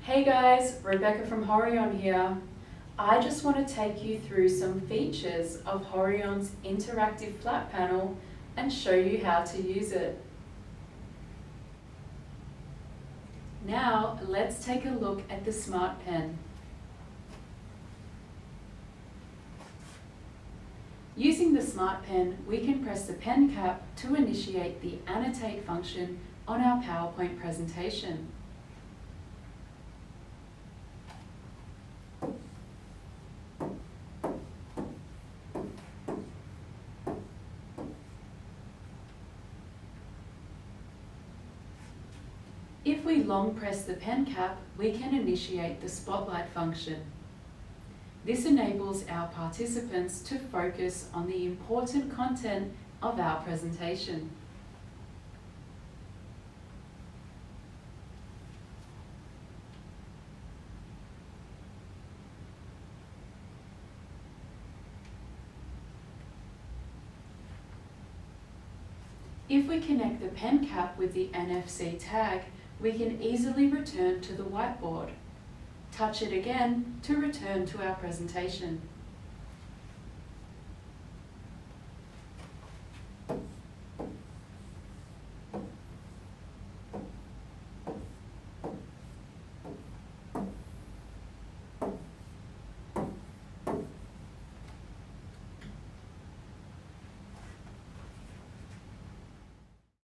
Hey guys, Rebecca from Horion here. I just want to take you through some features of Horion's interactive flat panel and show you how to use it. Now let's take a look at the Smart Pen. Using the Smart Pen, we can press the pen cap to initiate the annotate function on our PowerPoint presentation. If we long press the pen cap, we can initiate the spotlight function. This enables our participants to focus on the important content of our presentation. If we connect the pen cap with the NFC tag, we can easily return to the whiteboard. Touch it again to return to our presentation.